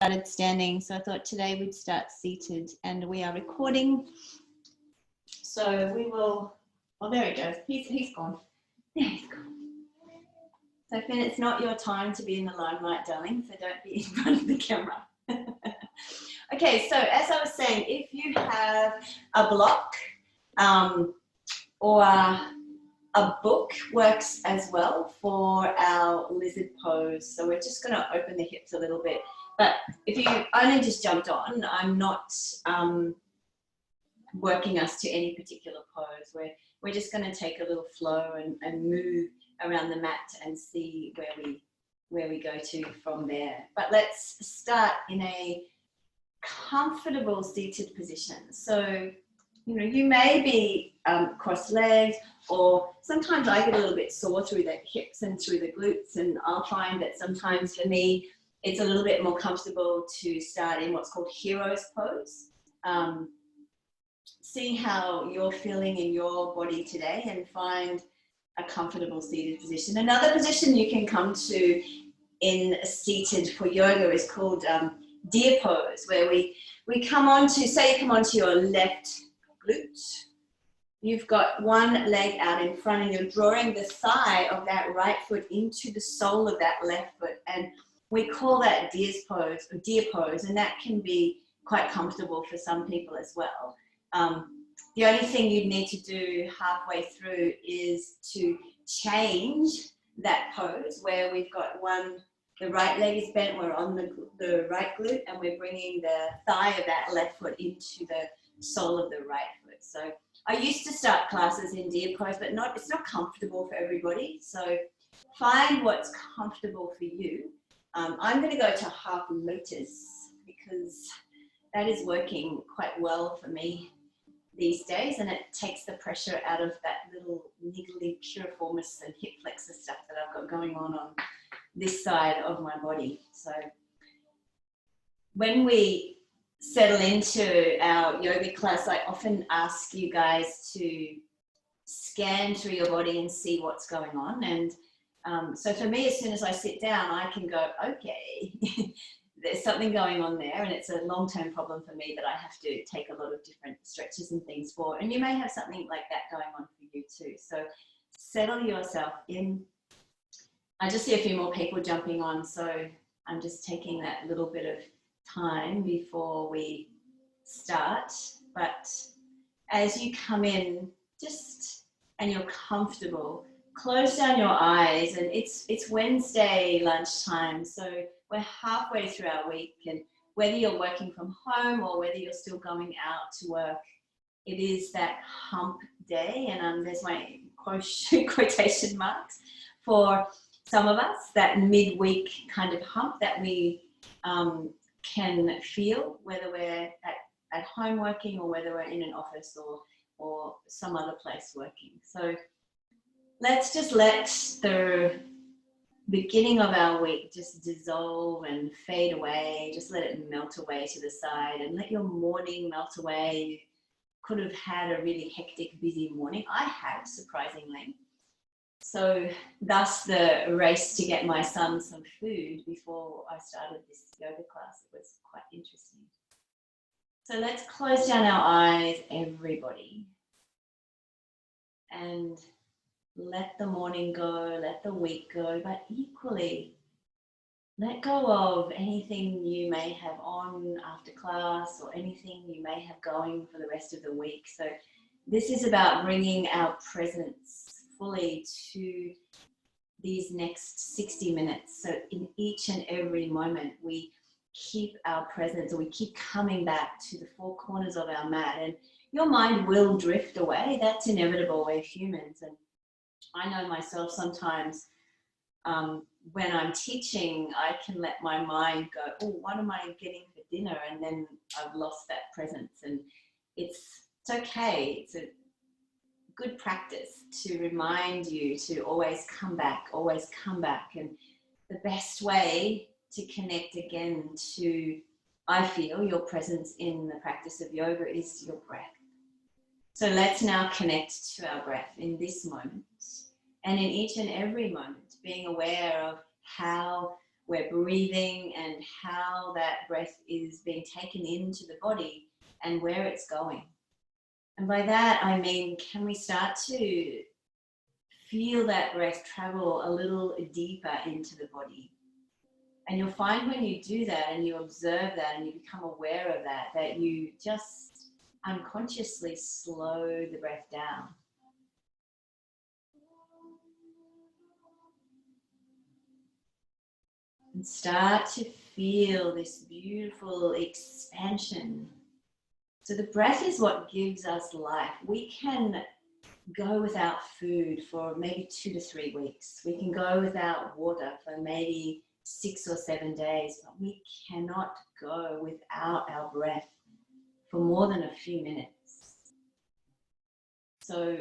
started standing, so I thought today we'd start seated, and we are recording. So we will, oh, there he goes. He's gone. There he's gone. So Finn, it's not your time to be in the limelight, darling, so don't be in front of the camera. Okay, so as I was saying, if you have a block or a book works as well for our lizard pose. So we're just going to open the hips a little bit. But if you only just jumped on, I'm not working us to any particular pose. We're just going to take a little flow and move around the mat and see where we go to from there. But let's start in a comfortable seated position. So, you know, you may be cross legs, or sometimes I get a little bit sore through the hips and through the glutes, and I'll find that sometimes for me it's a little bit more comfortable to start in what's called hero's pose. See how you're feeling in your body today and find a comfortable seated position. Another position you can come to in seated for yoga is called deer pose, where we come on to, say you come onto your left glute. You've got one leg out in front and you're drawing the thigh of that right foot into the sole of that left foot, and we call that deer's pose or deer pose, and that can be quite comfortable for some people as well. The only thing you'd need to do halfway through is to change that pose where we've got the right leg is bent, we're on the right glute, and we're bringing the thigh of that left foot into the sole of the right foot. So I used to start classes in deer pose, but it's not comfortable for everybody. So find what's comfortable for you. I'm going to go to half lotus because that is working quite well for me these days, and it takes the pressure out of that little niggly piriformis and hip flexor stuff that I've got going on this side of my body. So when we settle into our yoga class, I often ask you guys to scan through your body and see what's going on. And so for me, as soon as I sit down, I can go, okay, there's something going on there, and it's a long-term problem for me that I have to take a lot of different stretches and things for. And you may have something like that going on for you too. So settle yourself in. I just see a few more people jumping on, so I'm just taking that little bit of time before we start. But as you come in, and you're comfortable, close down your eyes. And it's Wednesday lunchtime, so we're halfway through our week, and whether you're working from home or whether you're still going out to work, it is that hump day. And there's my quotation marks for some of us, that midweek kind of hump that we can feel, whether we're at home working or whether we're in an office or some other place working. So let's just let the beginning of our week just dissolve and fade away. Just let it melt away to the side, and let your morning melt away. You could have had a really hectic, busy morning. I had, surprisingly. So thus the race to get my son some food before I started this yoga class. It was quite interesting. So let's close down our eyes, everybody, and let the morning go, let the week go, but equally let go of anything you may have on after class or anything you may have going for the rest of the week. So this is about bringing our presence fully to these next 60 minutes. So in each and every moment, we keep our presence, or we keep coming back to the four corners of our mat. And your mind will drift away. That's inevitable. We're humans. And I know myself sometimes when I'm teaching, I can let my mind go, oh, what am I getting for dinner? And then I've lost that presence. And it's okay. It's a good practice to remind you to always come back. And the best way to connect again to, I feel, your presence in the practice of yoga is your breath. So let's now connect to our breath in this moment, and in each and every moment, being aware of how we're breathing and how that breath is being taken into the body and where it's going. And by that, I mean, can we start to feel that breath travel a little deeper into the body? And you'll find when you do that and you observe that and you become aware of that, that you just unconsciously slow the breath down. And start to feel this beautiful expansion. So the breath is what gives us life. We can go without food for maybe 2 to 3 weeks. We can go without water for maybe 6 or 7 days, but we cannot go without our breath for more than a few minutes. So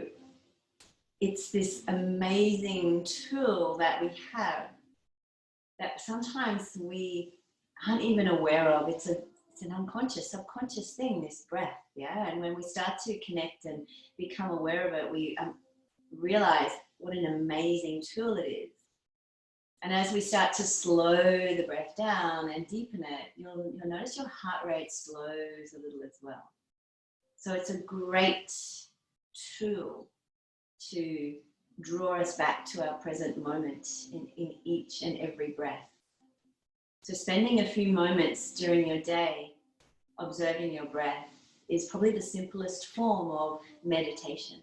it's this amazing tool that we have that sometimes we aren't even aware of. It's an unconscious, subconscious thing, this breath, yeah? And when we start to connect and become aware of it, we realize what an amazing tool it is. And as we start to slow the breath down and deepen it, you'll notice your heart rate slows a little as well. So it's a great tool to draw us back to our present moment in each and every breath. So spending a few moments during your day observing your breath is probably the simplest form of meditation,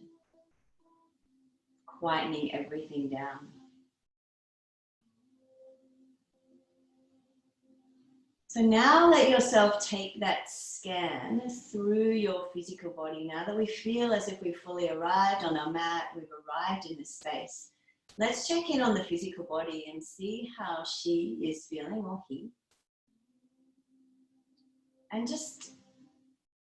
quietening everything down. So now let yourself take that scan through your physical body. Now that we feel as if we've fully arrived on our mat, we've arrived in this space, let's check in on the physical body and see how she is feeling, or he. And just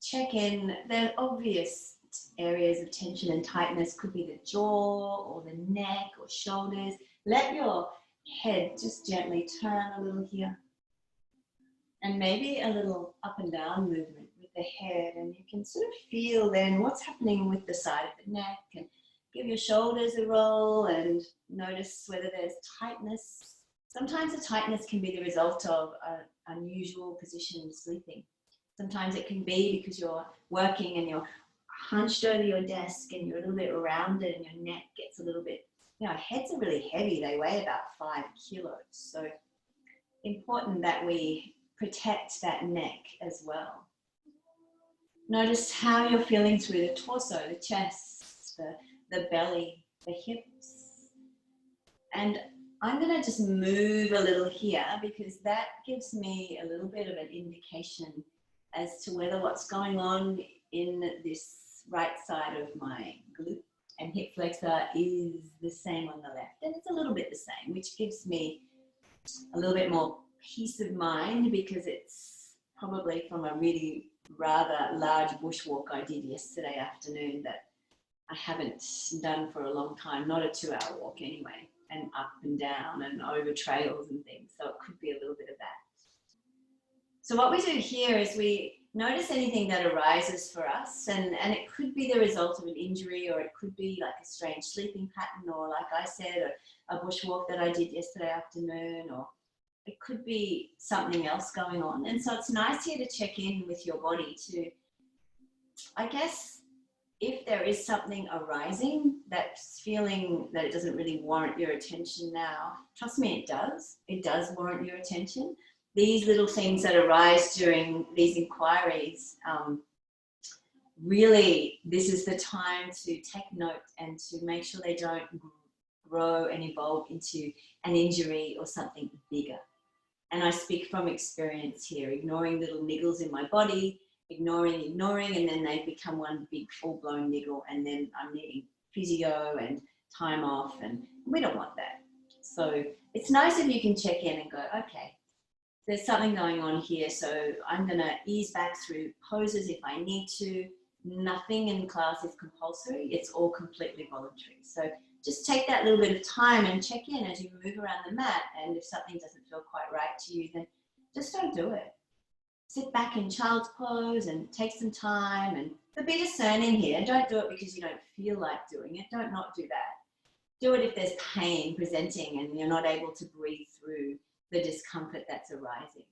check in. The obvious areas of tension and tightness could be the jaw or the neck or shoulders. Let your head just gently turn a little here. And maybe a little up and down movement with the head, and you can sort of feel then what's happening with the side of the neck, and give your shoulders a roll and notice whether there's tightness. Sometimes the tightness can be the result of an unusual position sleeping. Sometimes it can be because you're working and you're hunched over your desk and you're a little bit rounded and your neck gets a little bit, heads are really heavy. They weigh about 5 kilos. So important that we protect that neck as well. Notice how you're feeling through the torso, the chest, the belly, the hips. And I'm going to just move a little here because that gives me a little bit of an indication as to whether what's going on in this right side of my glute and hip flexor is the same on the left. And it's a little bit the same, which gives me a little bit more peace of mind because it's probably from a really rather large bushwalk I did yesterday afternoon that I haven't done for a long time, not a 2-hour walk anyway, and up and down and over trails and things. So it could be a little bit of that. So what we do here is we notice anything that arises for us, and it could be the result of an injury, or it could be like a strange sleeping pattern, or like I said, a bushwalk that I did yesterday afternoon, or it could be something else going on. And so it's nice here to check in with your body to, I guess, if there is something arising that's feeling that it doesn't really warrant your attention now, trust me, it does. It does warrant your attention. These little things that arise during these inquiries, really, this is the time to take note and to make sure they don't grow and evolve into an injury or something bigger. And I speak from experience here, ignoring little niggles in my body, ignoring, and then they become one big full-blown niggle, and then I'm needing physio and time off, and we don't want that. So it's nice if you can check in and go, okay, there's something going on here, so I'm going to ease back through poses if I need to. Nothing in class is compulsory. It's all completely voluntary. So just take that little bit of time and check in as you move around the mat, and if something doesn't feel quite right to you, then just don't do it. Sit back in child's pose and take some time, and but be discerning here. Don't do it because you don't feel like doing it. Don't not do that. Do it if there's pain presenting and you're not able to breathe through the discomfort that's arising.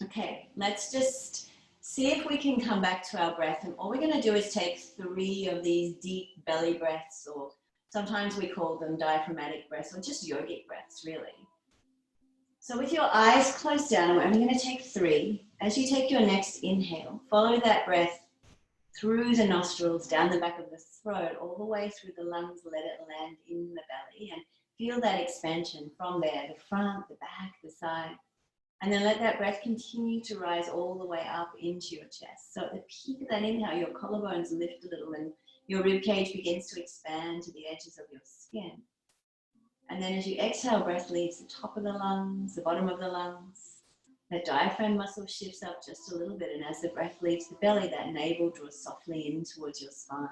Okay, let's just see if we can come back to our breath. And all we're going to do is take 3 of these deep belly breaths, or sometimes we call them diaphragmatic breaths, or just yogic breaths, really. So with your eyes closed down, we're only going to take 3. As you take your next inhale, follow that breath through the nostrils, down the back of the throat, all the way through the lungs, let it land in the belly, and feel that expansion from there, the front, the back, the side. And then let that breath continue to rise all the way up into your chest. So at the peak of that inhale, your collarbones lift a little and your rib cage begins to expand to the edges of your skin. And then as you exhale, breath leaves the top of the lungs, the bottom of the lungs. The diaphragm muscle shifts up just a little bit, and as the breath leaves the belly, that navel draws softly in towards your spine.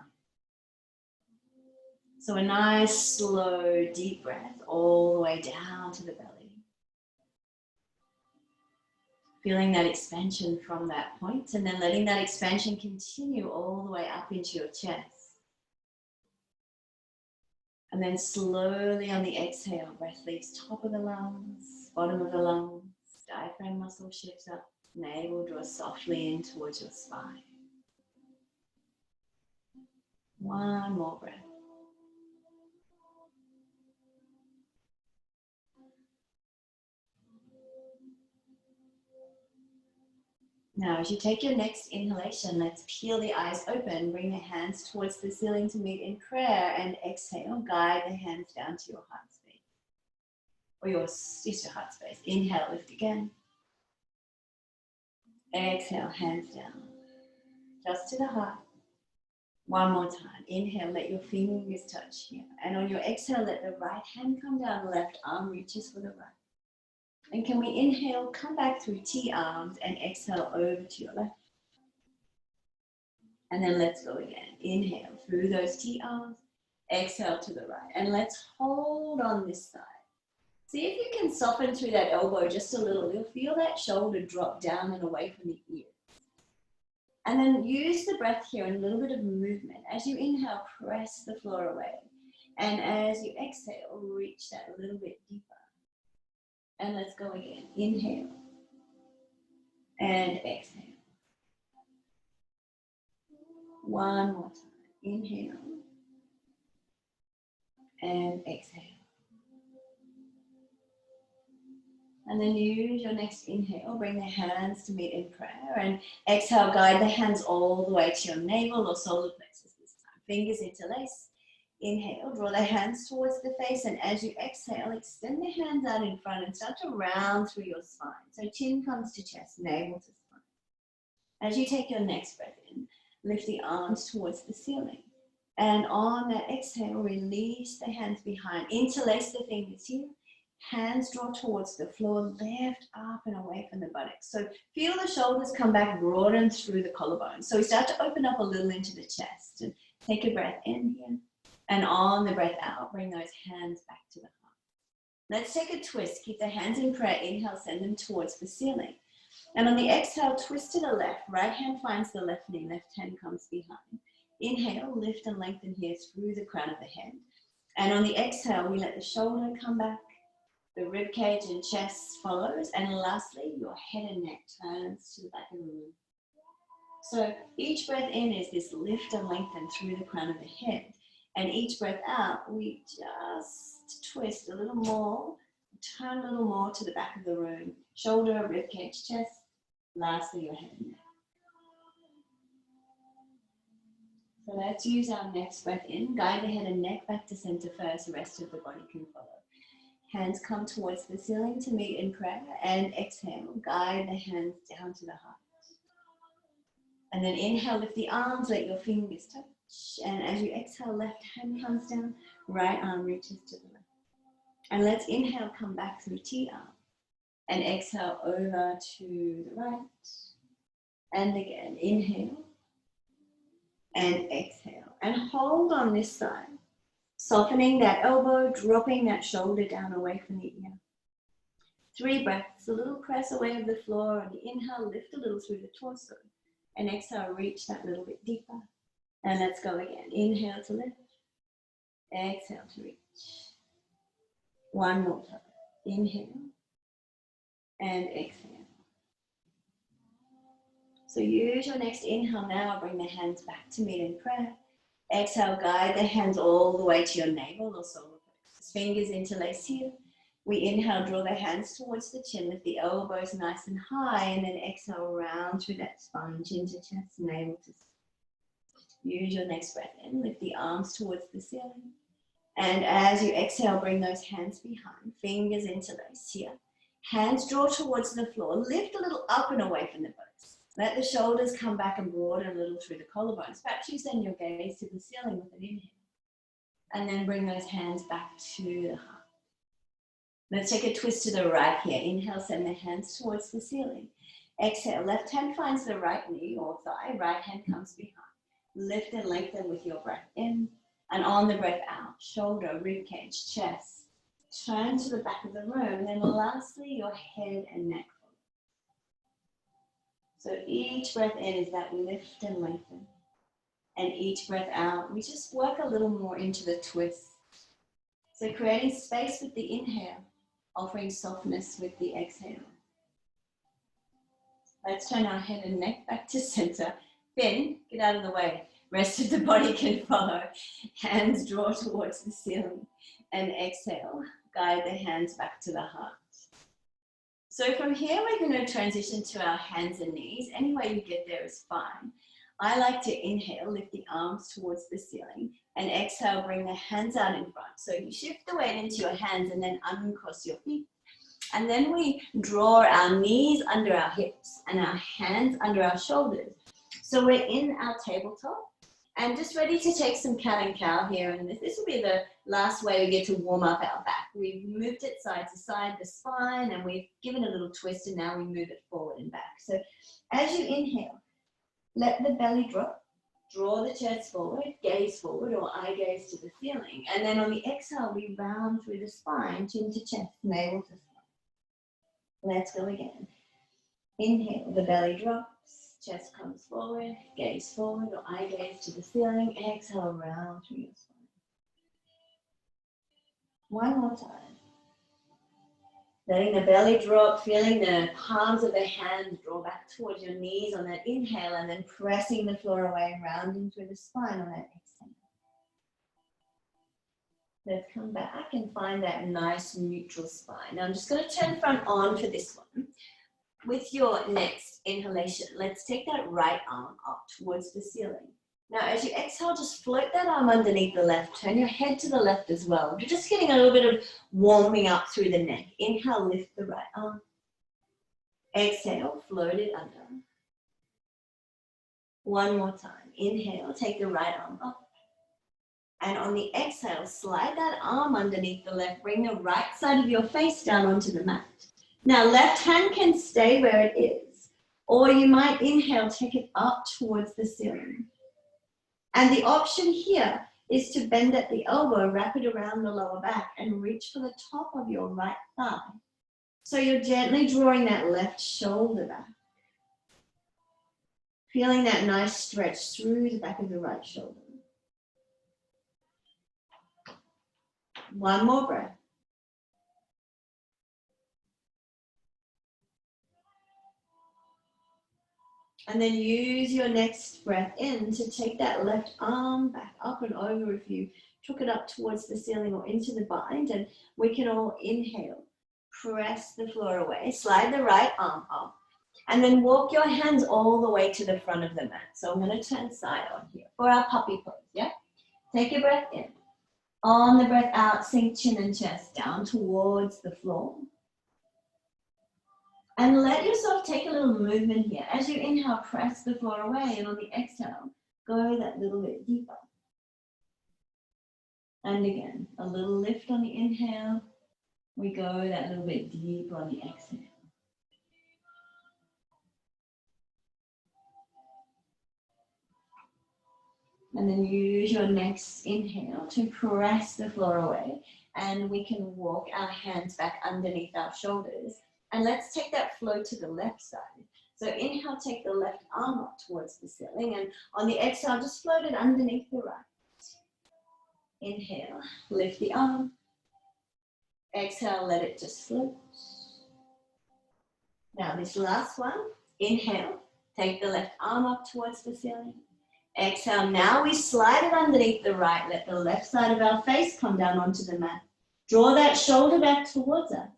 So a nice, slow, deep breath all the way down to the belly. Feeling that expansion from that point, and then letting that expansion continue all the way up into your chest. And then slowly on the exhale, breath leaves top of the lungs, bottom of the lungs, diaphragm muscle shifts up, navel draws softly in towards your spine. One more breath. Now, as you take your next inhalation, let's peel the eyes open, bring the hands towards the ceiling to meet in prayer, and exhale, guide the hands down to your heart space. Or your heart space. Inhale, lift again. Exhale, hands down. Just to the heart. One more time. Inhale, let your fingers touch here. And on your exhale, let the right hand come down, the left arm reaches for the right. And can we inhale, come back through T-arms, and exhale over to your left. And then let's go again. Inhale through those T-arms, exhale to the right. And let's hold on this side. See if you can soften through that elbow just a little. You'll feel that shoulder drop down and away from the ear. And then use the breath here in a little bit of movement. As you inhale, press the floor away. And as you exhale, reach that a little bit deeper. And let's go again. Inhale and exhale. One more time. Inhale and exhale. And then use your next inhale. Bring the hands to meet in prayer. And exhale, guide the hands all the way to your navel or solar plexus this time. Fingers interlace. Inhale, draw the hands towards the face, and as you exhale, extend the hands out in front and start to round through your spine. So chin comes to chest, navel to spine. As you take your next breath in, lift the arms towards the ceiling. And on that exhale, release the hands behind. Interlace the fingers here. Hands draw towards the floor, lift up and away from the buttocks. So feel the shoulders come back, broaden through the collarbone. So we start to open up a little into the chest. And take a breath in here. And on the breath out, bring those hands back to the heart. Let's take a twist. Keep the hands in prayer. Inhale, send them towards the ceiling. And on the exhale, twist to the left. Right hand finds the left knee. Left hand comes behind. Inhale, lift and lengthen here through the crown of the head. And on the exhale, we let the shoulder come back. The rib cage and chest follows. And lastly, your head and neck turns to the back of the room. So each breath in is this lift and lengthen through the crown of the head. And each breath out, we just twist a little more, turn a little more to the back of the room. Shoulder, rib cage, chest, lastly your head and neck. So let's use our next breath in. Guide the head and neck back to center first, the rest of the body can follow. Hands come towards the ceiling to meet in prayer, and exhale, guide the hands down to the heart. And then inhale, lift the arms, let your fingers touch. And as you exhale, left hand comes down, right arm reaches to the left. And let's inhale, come back through T-arm. And exhale over to the right. And again, inhale. And exhale. And hold on this side. Softening that elbow, dropping that shoulder down away from the ear. 3 breaths, a little press away of the floor. On the inhale, lift a little through the torso. And exhale, reach that little bit deeper. And let's go again. Inhale to lift. Exhale to reach. One more time. Inhale and exhale. So use your next inhale now. Bring the hands back to meet in prayer. Exhale, guide the hands all the way to your navel or solar plexus. Fingers interlace here. We inhale, draw the hands towards the chin, lift the elbows nice and high, and then exhale, round through that spine, chin to chest, navel to chest. Use your next breath in, lift the arms towards the ceiling. And as you exhale, bring those hands behind, fingers interlace here. Hands draw towards the floor, lift a little up and away from the bones. Let the shoulders come back and broaden a little through the collarbones. Perhaps you send your gaze to the ceiling with an inhale. And then bring those hands back to the heart. Let's take a twist to the right here. Inhale, send the hands towards the ceiling. Exhale, left hand finds the right knee or thigh, right hand comes behind. Lift and lengthen with your breath in, and on the breath out, shoulder, rib cage, chest. Turn to the back of the room, and then lastly, your head and neck. So each breath in is that lift and lengthen. And each breath out, we just work a little more into the twist. So creating space with the inhale, offering softness with the exhale. Let's turn our head and neck back to center. Fin, get out of the way. Rest of the body can follow. Hands draw towards the ceiling. And exhale, guide the hands back to the heart. So from here, we're going to transition to our hands and knees. Any way you get there is fine. I like to inhale, lift the arms towards the ceiling, and exhale, bring the hands out in front. So you shift the weight into your hands and then uncross your feet. And then we draw our knees under our hips and our hands under our shoulders. So we're in our tabletop and just ready to take some cat and cow here. And this will be the last way we get to warm up our back. We've moved it side to side, the spine, and we've given a little twist, and now we move it forward and back. So as you inhale, let the belly drop, draw the chest forward, gaze forward, or eye gaze to the ceiling. And then on the exhale, we round through the spine, chin to chest, navel to spine. Let's go again. Inhale, the belly drops, chest comes forward, gaze forward, or eye gaze to the ceiling. Exhale, round through your spine. One more time. Letting the belly drop, feeling the palms of the hands draw back towards your knees on that inhale, and then pressing the floor away, rounding through the spine on that exhale. Let's come back and find that nice neutral spine. Now I'm just going to turn front on for this one. With your next inhalation, let's take that right arm up towards the ceiling. Now as you exhale, just float that arm underneath the left. Turn your head to the left as well. You're just getting a little bit of warming up through the neck. Inhale, lift the right arm. Exhale, float it under. One more time. Inhale, take the right arm up. And on the exhale, slide that arm underneath the left. Bring the right side of your face down onto the mat. Now, left hand can stay where it is. Or you might inhale, take it up towards the ceiling. And the option here is to bend at the elbow, wrap it around the lower back, and reach for the top of your right thigh. So you're gently drawing that left shoulder back. Feeling that nice stretch through the back of the right shoulder. One more breath. And then use your next breath in to take that left arm back up and over if you took it up towards the ceiling or into the bind. And we can all inhale, press the floor away, slide the right arm up, and then walk your hands all the way to the front of the mat. So I'm going to turn side on here for our puppy pose, yeah? Take your breath in. On the breath out, sink chin and chest down towards the floor. And let yourself take a little movement here. As you inhale, press the floor away, and on the exhale, go that little bit deeper. And again, a little lift on the inhale. We go that little bit deeper on the exhale. And then use your next inhale to press the floor away. And we can walk our hands back underneath our shoulders. And let's take that flow to the left side. So inhale, take the left arm up towards the ceiling. And on the exhale, just float it underneath the right. Inhale, lift the arm. Exhale, let it just float. Now this last one, inhale, take the left arm up towards the ceiling. Exhale, now we slide it underneath the right, let the left side of our face come down onto the mat. Draw that shoulder back towards us.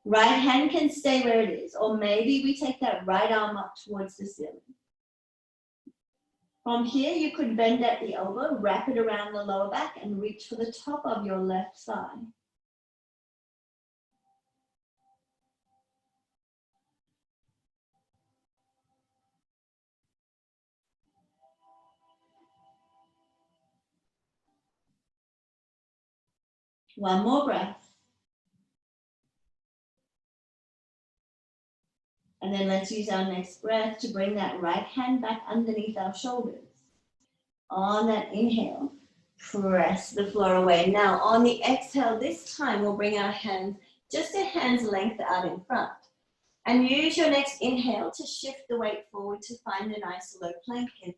Right hand can stay where it is, or maybe we take that right arm up towards the ceiling. From here, you could bend at the elbow, wrap it around the lower back, and reach for the top of your left thigh. One more breath. And then let's use our next breath to bring that right hand back underneath our shoulders. On that inhale, press the floor away. Now on the exhale, this time we'll bring our hands just a hand's length out in front. And use your next inhale to shift the weight forward to find a nice low plank and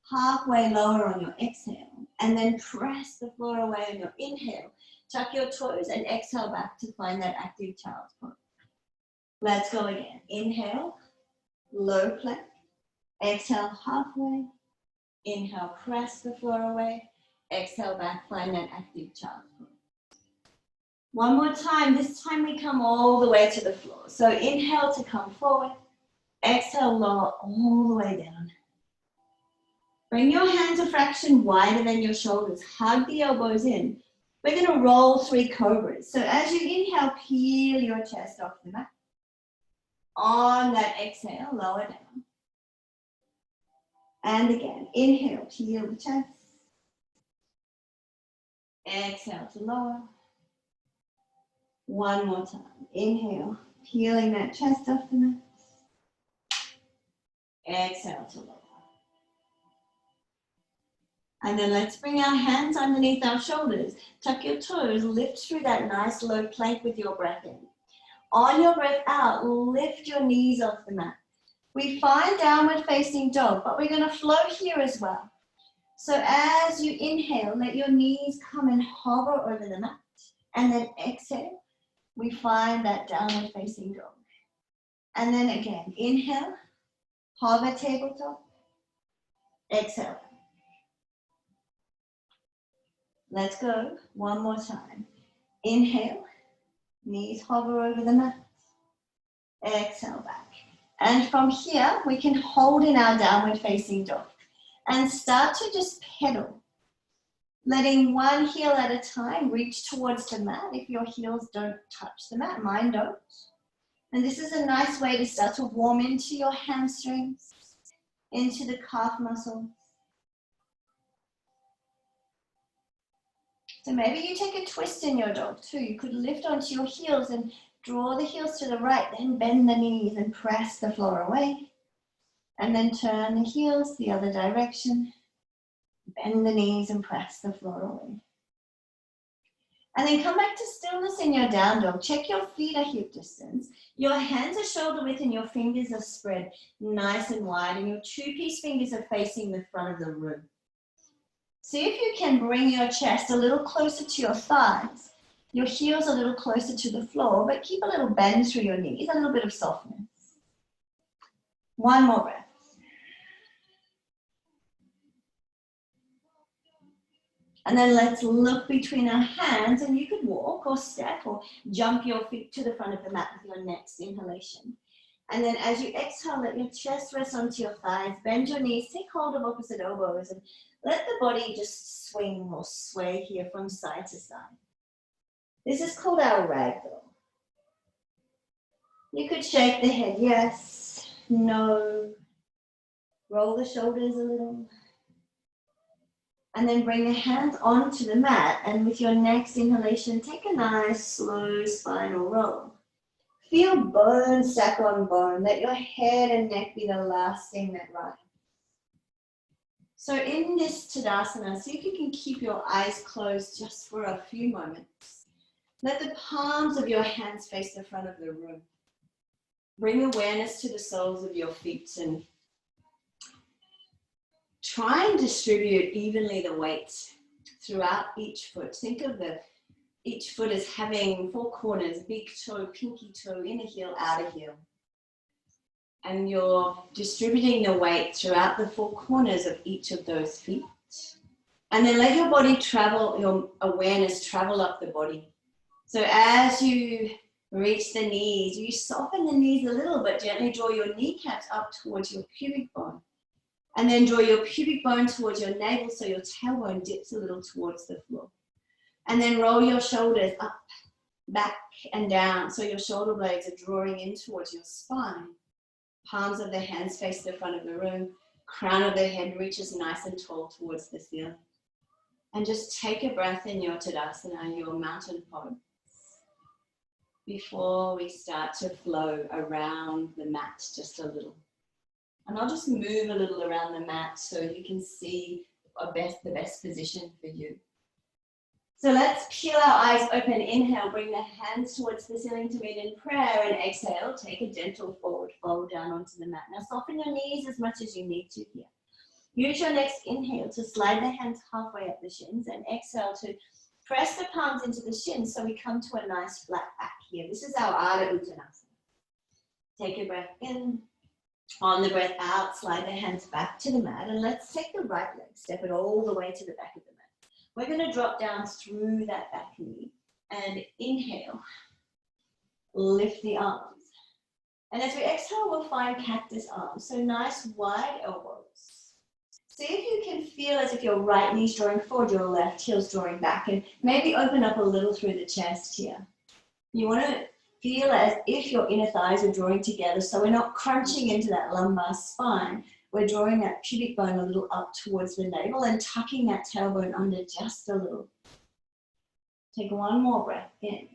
halfway lower on your exhale. And then press the floor away on your inhale. Tuck your toes and exhale back to find that active child's pose. Let's go again. Inhale, low plank. Exhale, halfway. Inhale, press the floor away. Exhale back, find that active child's pose. One more time. This time we come all the way to the floor. So inhale to come forward. Exhale, lower all the way down. Bring your hands a fraction wider than your shoulders. Hug the elbows in. We're going to roll 3 cobras. So as you inhale, peel your chest off the mat. On that exhale, lower down. And again, inhale, peel the chest. Exhale to lower. One more time. Inhale, peeling that chest off the mat. Exhale to lower. And then let's bring our hands underneath our shoulders. Tuck your toes, lift through that nice low plank with your breath in. On your breath out, lift your knees off the mat. We find downward facing dog, but we're going to float here as well. So as you inhale, let your knees come and hover over the mat. And then exhale, we find that downward facing dog. And then again, inhale, hover tabletop, exhale. Let's go, one more time. Inhale, knees hover over the mat. Exhale back. And from here, we can hold in our downward facing dog and start to just pedal. Letting one heel at a time reach towards the mat. If your heels don't touch the mat, mine don't. And this is a nice way to start to warm into your hamstrings, into the calf muscles. So maybe you take a twist in your dog too. You could lift onto your heels and draw the heels to the right, then bend the knees and press the floor away. And then turn the heels the other direction. Bend the knees and press the floor away. And then come back to stillness in your down dog. Check your feet are hip distance. Your hands are shoulder width and your fingers are spread nice and wide. And your 2-piece fingers are facing the front of the room. See if you can bring your chest a little closer to your thighs. Your heels a little closer to the floor, but keep a little bend through your knees, a little bit of softness. One more breath. And then let's look between our hands, and you could walk or step or jump your feet to the front of the mat with your next inhalation. And then as you exhale, let your chest rest onto your thighs, bend your knees, take hold of opposite elbows, and let the body just swing or sway here from side to side. This is called our ragdoll. You could shake the head, yes, no. Roll the shoulders a little. And then bring the hands onto the mat, and with your next inhalation, take a nice slow spinal roll. Feel bone stack on bone. Let your head and neck be the last thing that rises. So in this Tadasana, see if you can keep your eyes closed just for a few moments. Let the palms of your hands face the front of the room. Bring awareness to the soles of your feet and try and distribute evenly the weight throughout each foot. Think of the each foot is having 4 corners, big toe, pinky toe, inner heel, outer heel. And you're distributing the weight throughout the 4 corners of each of those feet. And then let your body travel, your awareness travel up the body. So as you reach the knees, you soften the knees a little, but gently draw your kneecaps up towards your pubic bone. And then draw your pubic bone towards your navel so your tailbone dips a little towards the floor. And then roll your shoulders up, back and down so your shoulder blades are drawing in towards your spine. Palms of the hands face the front of the room. Crown of the head reaches nice and tall towards the ceiling. And just take a breath in your Tadasana, your mountain pose, before we start to flow around the mat just a little. And I'll just move a little around the mat so you can see the best position for you. So let's peel our eyes open. Inhale, bring the hands towards the ceiling to meet in prayer. And exhale, take a gentle forward fold down onto the mat. Now soften your knees as much as you need to here. Use your next inhale to slide the hands halfway up the shins, and exhale to press the palms into the shins so we come to a nice flat back here. This is our Ardha Uttanasana. Take a breath in. On the breath out, slide the hands back to the mat, and let's take the right leg, step it all the way to the back of the mat. We're going to drop down through that back knee and inhale, lift the arms. And as we exhale, we'll find cactus arms. So nice wide elbows. See if you can feel as if your right knee's drawing forward, your left heel's drawing back, and maybe open up a little through the chest here. You want to feel as if your inner thighs are drawing together, so we're not crunching into that lumbar spine. We're drawing that pubic bone a little up towards the navel and tucking that tailbone under just a little. Take one more breath in.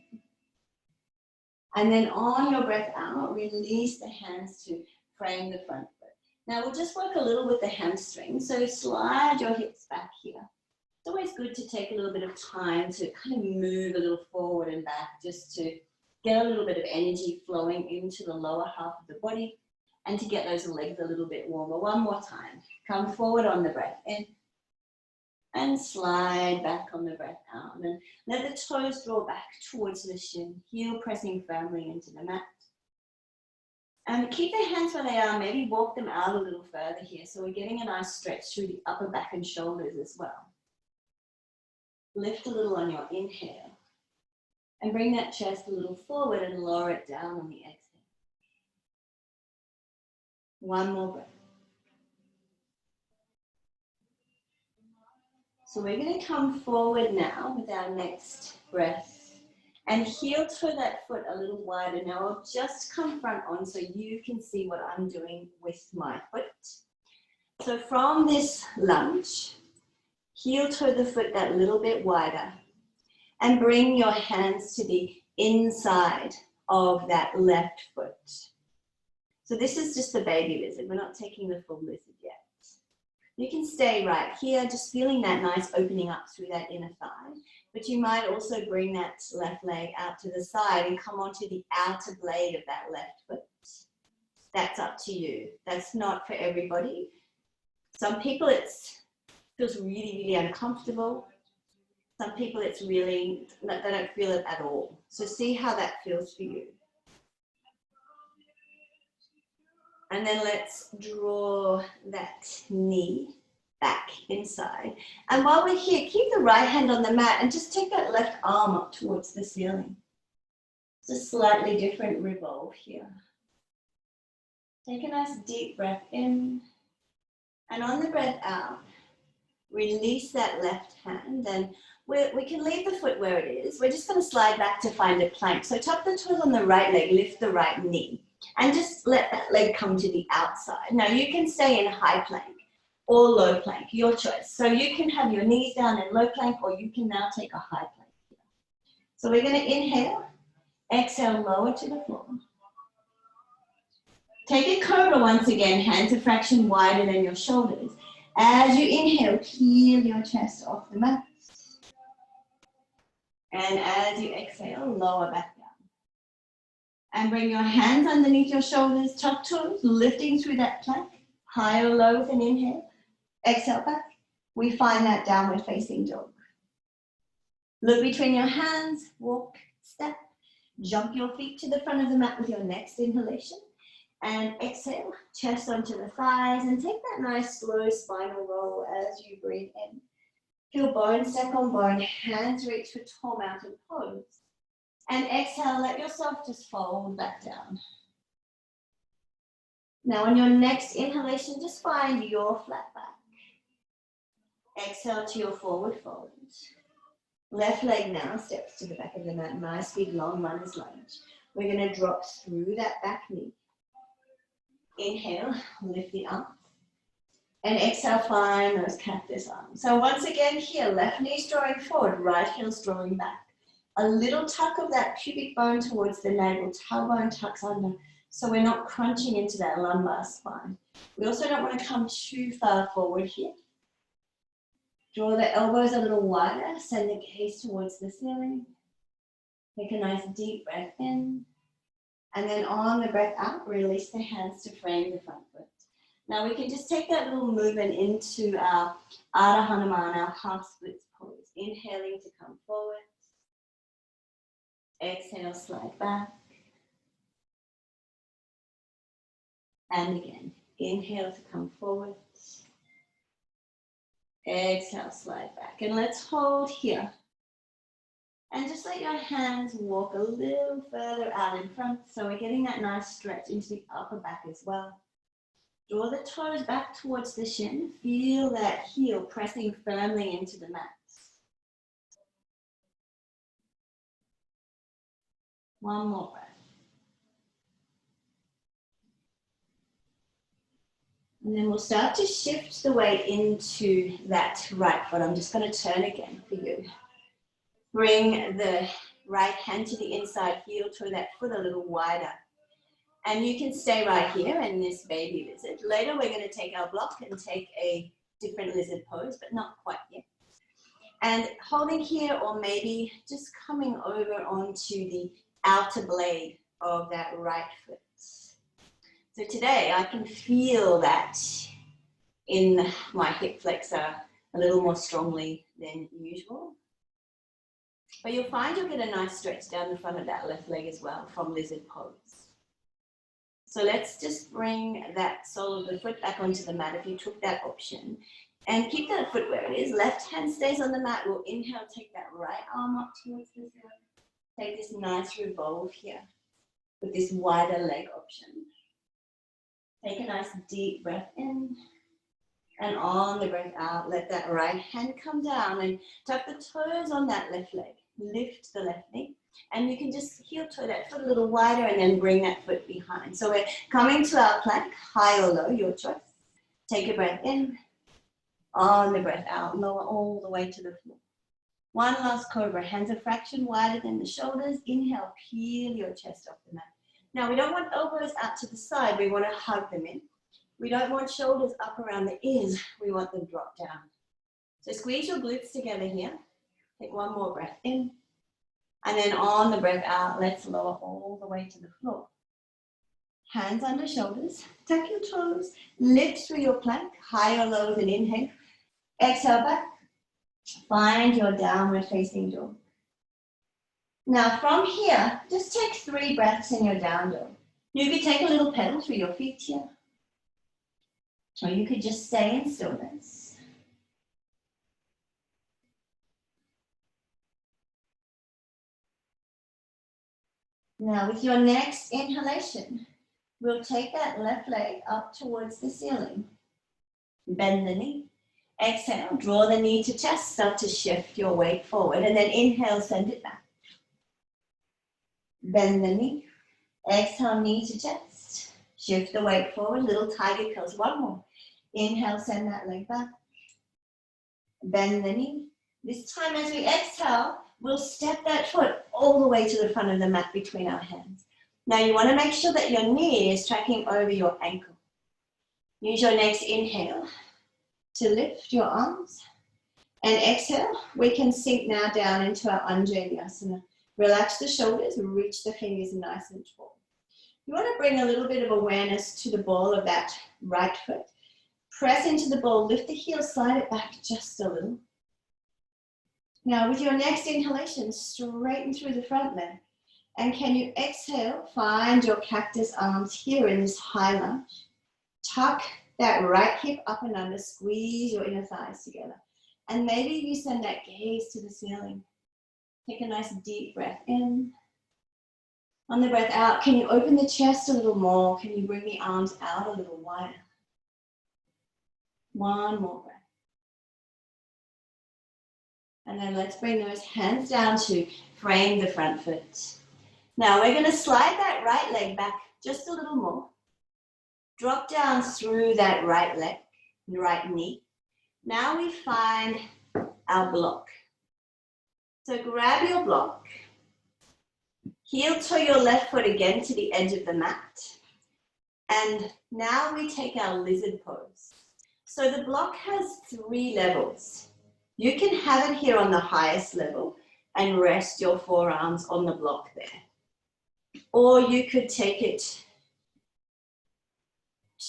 And then on your breath out, release the hands to frame the front foot. Now we'll just work a little with the hamstring. So slide your hips back here. It's always good to take a little bit of time to kind of move a little forward and back, just to get a little bit of energy flowing into the lower half of the body, and to get those legs a little bit warmer. One more time. Come forward on the breath in, and slide back on the breath out. And let the toes draw back towards the shin, heel pressing firmly into the mat. And keep the hands where they are, maybe walk them out a little further here, so we're getting a nice stretch through the upper back and shoulders as well. Lift a little on your inhale, and bring that chest a little forward and lower it down on the exhale. One more breath. So we're going to come forward now with our next breath and heel toe that foot a little wider. Now I'll just come front on so you can see what I'm doing with my foot. So from this lunge, heel toe the foot that little bit wider and bring your hands to the inside of that left foot. So this is just the baby lizard. We're not taking the full lizard yet. You can stay right here, just feeling that nice opening up through that inner thigh. But you might also bring that left leg out to the side and come onto the outer blade of that left foot. That's up to you. That's not for everybody. Some people it feels really, really uncomfortable. Some people it's really, they don't feel it at all. So see how that feels for you. And then let's draw that knee back inside. And while we're here, keep the right hand on the mat and just take that left arm up towards the ceiling. It's a slightly different revolve here. Take a nice deep breath in. And on the breath out, release that left hand. And we can leave the foot where it is. We're just going to slide back to find a plank. So tuck the toes on the right leg, lift the right knee. And just let that leg come to the outside. Now you can stay in high plank or low plank, your choice. So you can have your knees down in low plank, or you can now take a high plank here. So we're going to inhale, exhale, lower to the floor. Take a cobra once again, hands a fraction wider than your shoulders. As you inhale, peel your chest off the mat. And as you exhale, lower back down. And bring your hands underneath your shoulders, tuck toes, lifting through that plank, high or low with an inhale. Exhale back. We find that downward facing dog. Look between your hands, walk, step, jump your feet to the front of the mat with your next inhalation. And exhale, chest onto the thighs, and take that nice slow spinal roll as you breathe in. Feel bone stack on bone, hands reach for tall mountain pose. And exhale, let yourself just fold back down. Now on your next inhalation, just find your flat back. Exhale to your forward fold. Left leg now steps to the back of the mat, nice big long runner's lunge. We're going to drop through that back knee. Inhale, lift the arms. And exhale, find those cactus arms. So once again here, left knee's drawing forward, right heel's drawing back. A little tuck of that pubic bone towards the navel, tailbone tucks under, so we're not crunching into that lumbar spine. We also don't want to come too far forward here. Draw the elbows a little wider, send the gaze towards the ceiling. Take a nice deep breath in. And then on the breath out, release the hands to frame the front foot. Now we can just take that little movement into our Ardha Hanuman, our half splits pose. Inhaling to come forward. Exhale, slide back. And again, inhale to come forward. Exhale, slide back. And let's hold here. And just let your hands walk a little further out in front. So we're getting that nice stretch into the upper back as well. Draw the toes back towards the shin. Feel that heel pressing firmly into the mat. One more breath. And then we'll start to shift the weight into that right foot. I'm just going to turn again for you. Bring the right hand to the inside heel, toe that foot a little wider. And you can stay right here in this baby lizard. Later we're going to take our block and take a different lizard pose, but not quite yet. And holding here, or maybe just coming over onto the outer blade of that right foot. So today I can feel that in my hip flexor a little more strongly than usual. But you'll find you'll get a nice stretch down the front of that left leg as well from lizard pose. So let's just bring that sole of the foot back onto the mat if you took that option. And keep that foot where it is. Left hand stays on the mat. We'll inhale, take that right arm up towards the ceiling. Take this nice revolve here with this wider leg option. Take a nice deep breath in. And on the breath out, let that right hand come down and tuck the toes on that left leg. Lift the left knee. And you can just heel toe that foot a little wider and then bring that foot behind. So we're coming to our plank, high or low, your choice. Take a breath in. On the breath out, lower all the way to the floor. One last cobra, hands a fraction wider than the shoulders. Inhale, peel your chest off the mat. Now we don't want elbows out to the side, we want to hug them in. We don't want shoulders up around the ears, we want them drop down. So squeeze your glutes together here. Take one more breath in. And then on the breath out, let's lower all the way to the floor. Hands under shoulders, tuck your toes, lift through your plank, high or low with an inhale. Exhale back, find your downward facing dog. Now from here, just take 3 breaths in your down dog. You could take a little pedal through your feet here. Or you could just stay in stillness. Now with your next inhalation, we'll take that left leg up towards the ceiling. Bend the knee. Exhale, draw the knee to chest, start to shift your weight forward. And then inhale, send it back. Bend the knee. Exhale, knee to chest. Shift the weight forward, little tiger curls. One more. Inhale, send that leg back. Bend the knee. This time as we exhale, we'll step that foot all the way to the front of the mat between our hands. Now you want to make sure that your knee is tracking over your ankle. Use your next inhale to lift your arms. And exhale, we can sink now down into our Anjaneyasana. Relax the shoulders, reach the fingers nice and tall. You want to bring a little bit of awareness to the ball of that right foot. Press into the ball, lift the heel, slide it back just a little. Now with your next inhalation, straighten through the front leg. And can you exhale, find your cactus arms here in this high lunge. Tuck that right hip up and under, squeeze your inner thighs together. And maybe you send that gaze to the ceiling. Take a nice deep breath in. On the breath out, can you open the chest a little more? Can you bring the arms out a little wider? One more breath. And then let's bring those hands down to frame the front foot. Now we're going to slide that right leg back just a little more. Drop down through that right leg, right knee. Now we find our block. So grab your block. Heel toe your left foot again to the edge of the mat. And now we take our lizard pose. So the block has 3 levels. You can have it here on the highest level and rest your forearms on the block there. Or you could take it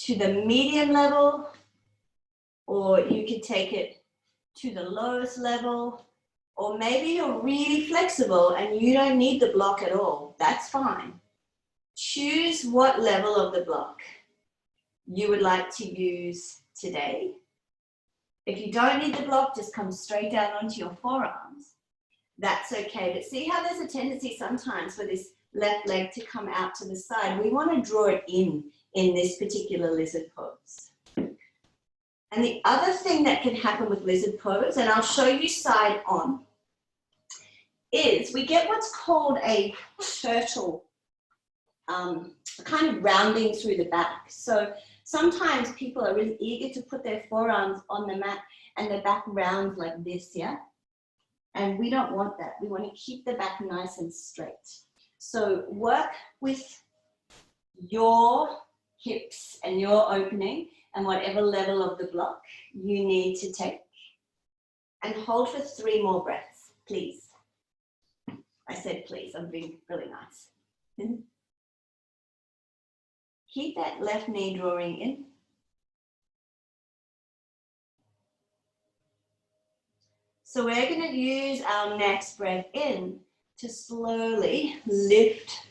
to the medium level, or you could take it to the lowest level, or maybe you're really flexible and you don't need the block at all. That's fine. Choose what level of the block you would like to use today. If you don't need the block, just come straight down onto your forearms. That's okay. But see how there's a tendency sometimes for this left leg to come out to the side. We want to draw it in this particular lizard pose. And the other thing that can happen with lizard pose, and I'll show you side on, is we get what's called a turtle, kind of rounding through the back. So sometimes people are really eager to put their forearms on the mat and the back rounds like this, yeah? And we don't want that. We want to keep the back nice and straight. So work with your hips and your opening and whatever level of the block you need to take. And hold for 3 more breaths, please. I said please, I'm being really nice. Keep that left knee drawing in. So we're going to use our next breath in to slowly lift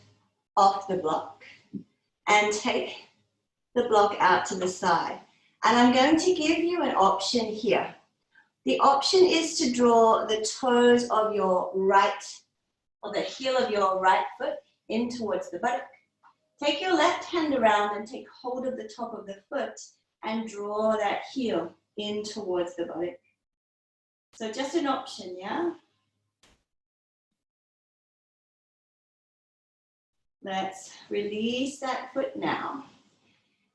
off the block and take the block out to the side. And I'm going to give you an option here. The option is to draw the toes of your right, or the heel of your right foot in towards the buttock. Take your left hand around and take hold of the top of the foot and draw that heel in towards the buttock. So just an option, yeah? Let's release that foot now.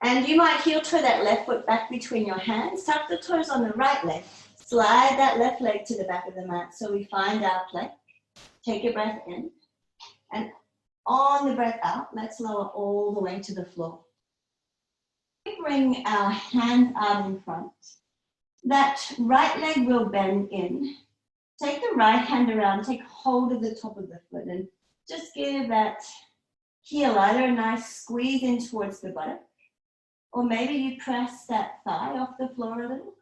And you might heel toe that left foot back between your hands. Tuck the toes on the right leg. Slide that left leg to the back of the mat so we find our plank. Take a breath in. And on the breath out, let's lower all the way to the floor. We bring our hands out in front. That right leg will bend in. Take the right hand around, take hold of the top of the foot and just give that heel either a nice squeeze in towards the buttock, or maybe you press that thigh off the floor a little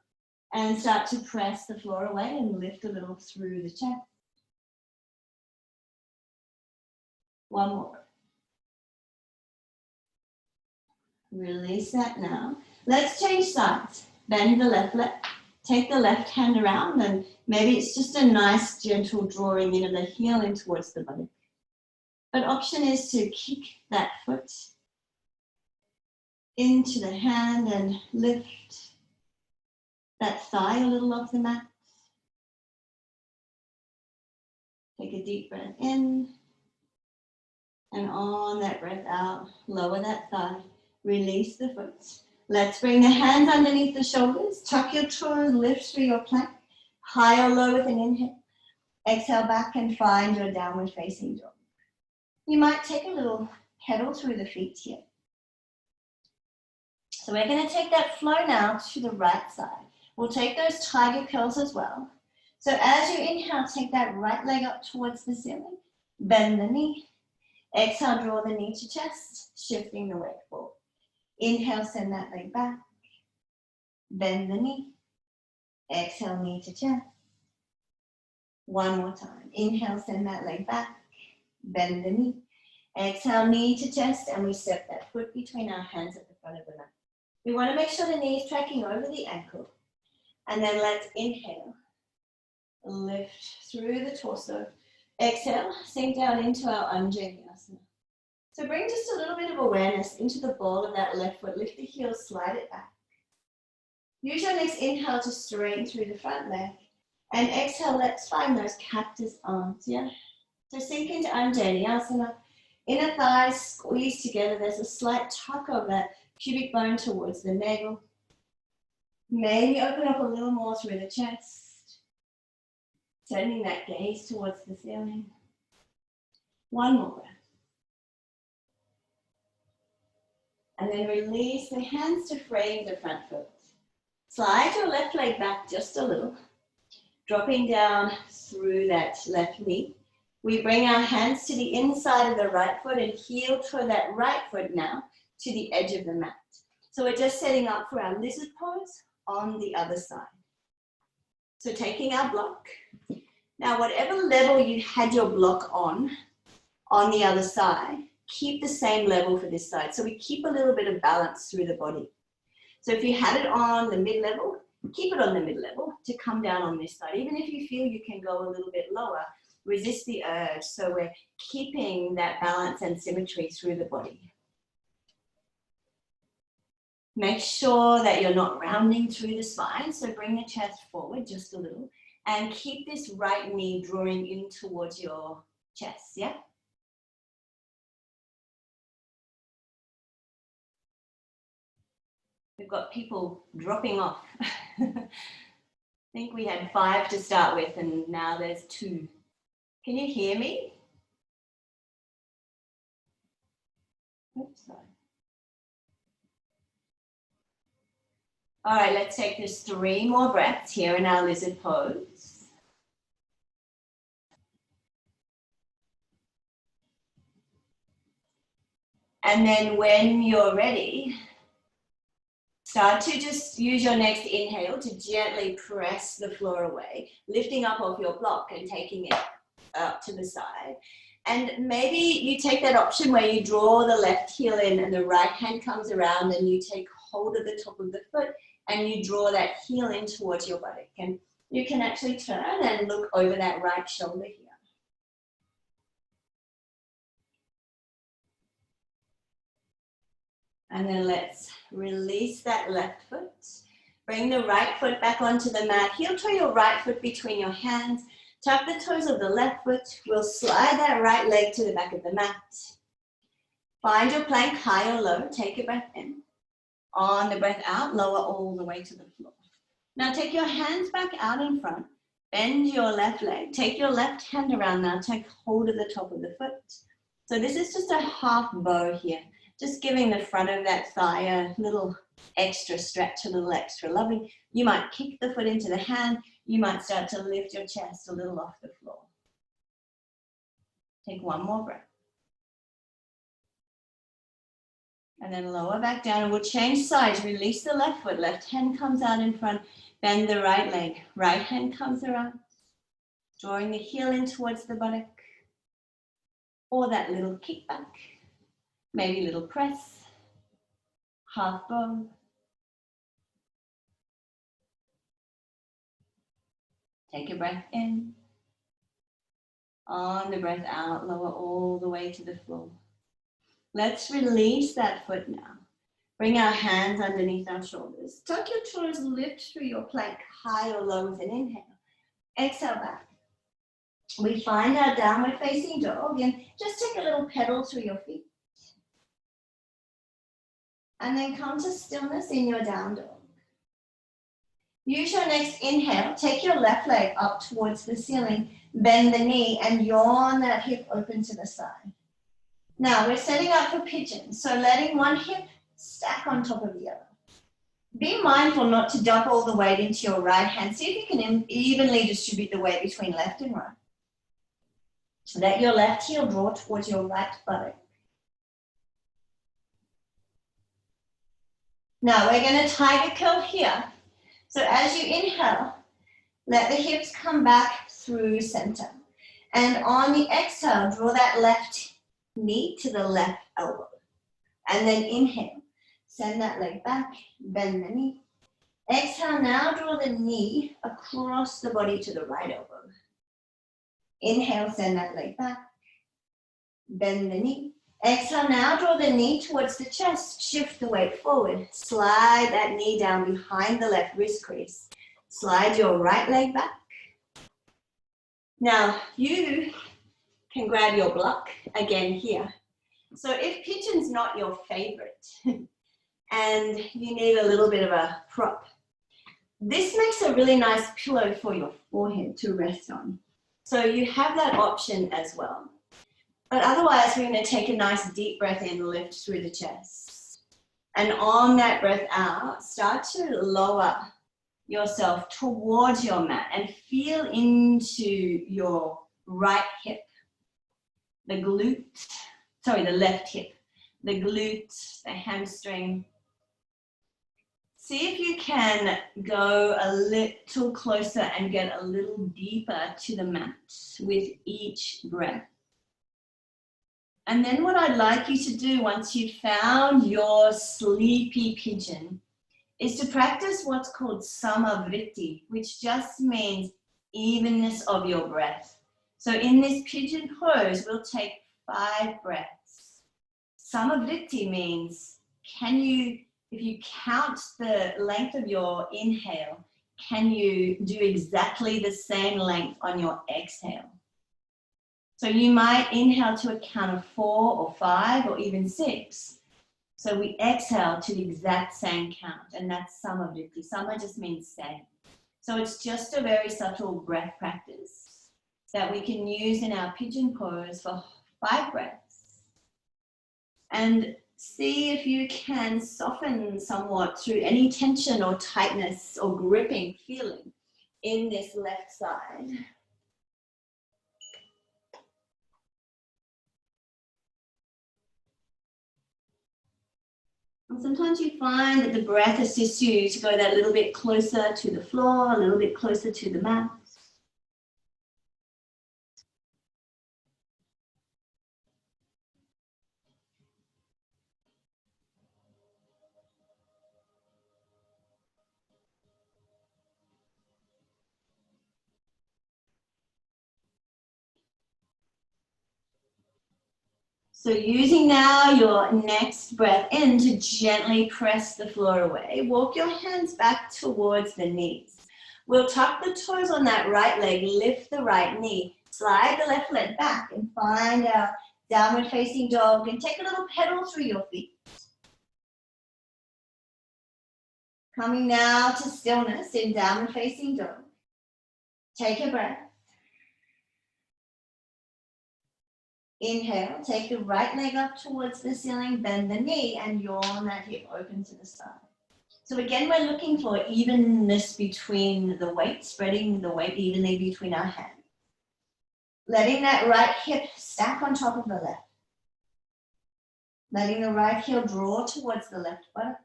and start to press the floor away and lift a little through the chest. One more. Release that now. Let's change sides. Bend the left leg. Take the left hand around and maybe it's just a nice gentle drawing in of the heel in towards the buttock. But option is to kick that foot into the hand and lift that thigh a little off the mat. Take a deep breath in. And on that breath out, lower that thigh, release the foot. Let's bring the hands underneath the shoulders, tuck your toes, lift through your plank, high or low with an inhale. Exhale back and find your downward facing dog. You might take a little pedal through the feet here. So we're going to take that flow now to the right side. We'll take those tiger curls as well. So as you inhale, take that right leg up towards the ceiling, bend the knee. Exhale, draw the knee to chest, shifting the weight forward. Inhale, send that leg back. Bend the knee. Exhale, knee to chest. One more time. Inhale, send that leg back, bend the knee. Exhale, knee to chest, and we step that foot between our hands at the front of the mat. We want to make sure the knee is tracking over the ankle. And then let's inhale, lift through the torso. Exhale, sink down into our Anjaneyasana. So bring just a little bit of awareness into the ball of that left foot. Lift the heels, slide it back. Use your next inhale to straighten through the front leg. And exhale, let's find those cactus arms, yeah? So sink into Anjaneyasana. Inner thighs squeeze together. There's a slight tuck of that pubic bone towards the navel. Maybe open up a little more through the chest. Sending that gaze towards the ceiling. One more breath. And then release the hands to frame the front foot. Slide your left leg back just a little. Dropping down through that left knee. We bring our hands to the inside of the right foot and heel toward that right foot now to the edge of the mat. So we're just setting up for our lizard pose on the other side. So taking our block. Now whatever level you had your block on the other side, keep the same level for this side. So we keep a little bit of balance through the body. So if you had it on the mid-level, keep it on the mid-level to come down on this side. Even if you feel you can go a little bit lower, resist the urge. So we're keeping that balance and symmetry through the body. Make sure that you're not rounding through the spine. So bring the chest forward just a little and keep this right knee drawing in towards your chest, yeah? We've got people dropping off. I think we had 5 to start with and now there's 2. Can you hear me? Oops, sorry. All right, let's take this 3 more breaths here in our lizard pose. And then when you're ready, start to just use your next inhale to gently press the floor away, lifting up off your block and taking it up to the side. And maybe you take that option where you draw the left heel in and the right hand comes around and you take hold of the top of the foot and you draw that heel in towards your buttock. And you can actually turn and look over that right shoulder here. And then let's release that left foot. Bring the right foot back onto the mat. Heel toe your right foot between your hands. Tuck the toes of the left foot. We'll slide that right leg to the back of the mat. Find your plank high or low. Take a breath in. On the breath out, lower all the way to the floor. Now take your hands back out in front. Bend your left leg. Take your left hand around now. Take hold of the top of the foot. So this is just a half bow here. Just giving the front of that thigh a little extra stretch, a little extra loving. You might kick the foot into the hand. You might start to lift your chest a little off the floor. Take one more breath. And then lower back down and we'll change sides. Release the left foot. Left hand comes out in front. Bend the right leg. Right hand comes around. Drawing the heel in towards the buttock. Or that little kick back. Maybe a little press, half bow. Take a breath in. On the breath out, lower all the way to the floor. Let's release that foot now. Bring our hands underneath our shoulders. Tuck your toes, lift through your plank high or low with an inhale. Exhale back. We find our downward facing dog and just take a little pedal through your feet. And then come to stillness in your down dog. Use your next inhale. Take your left leg up towards the ceiling. Bend the knee and yawn that hip open to the side. Now we're setting up for pigeon. So letting one hip stack on top of the other. Be mindful not to dump all the weight into your right hand. See if you can evenly distribute the weight between left and right. Let your left heel draw towards your right buttock. Now we're going to tiger curl here. So as you inhale, let the hips come back through center. And on the exhale, draw that left knee to the left elbow. And then inhale, send that leg back, bend the knee. Exhale, now draw the knee across the body to the right elbow. Inhale, send that leg back, bend the knee. Exhale, now draw the knee towards the chest, shift the weight forward. Slide that knee down behind the left wrist crease. Slide your right leg back. Now, you can grab your block again here. So if pigeon's not your favorite and you need a little bit of a prop, this makes a really nice pillow for your forehead to rest on. So you have that option as well. But otherwise, we're going to take a nice deep breath in, lift through the chest. And on that breath out, start to lower yourself towards your mat and feel into your right hip, the glute, sorry, the left hip, the glute, the hamstring. See if you can go a little closer and get a little deeper to the mat with each breath. And then what I'd like you to do once you've found your sleepy pigeon is to practice what's called samavritti, which just means evenness of your breath. So in this pigeon pose, we'll take 5 breaths. Samavritti means, if you count the length of your inhale, can you do exactly the same length on your exhale? So you might inhale to a count of 4 or 5 or even 6. So we exhale to the exact same count, and that's samavritti. Sama just means same. So it's just a very subtle breath practice that we can use in our pigeon pose for 5 breaths. And see if you can soften somewhat through any tension or tightness or gripping feeling in this left side. And sometimes you find that the breath assists you to go that little bit closer to the floor, a little bit closer to the mat. So using now your next breath in to gently press the floor away, walk your hands back towards the knees. We'll tuck the toes on that right leg, lift the right knee, slide the left leg back and find our downward facing dog and take a little pedal through your feet. Coming now to stillness in downward facing dog. Take a breath. Inhale, take the right leg up towards the ceiling, bend the knee and yawn that hip open to the side. So again, we're looking for evenness between the weight, spreading the weight evenly between our hands. Letting that right hip stack on top of the left. Letting the right heel draw towards the left buttock.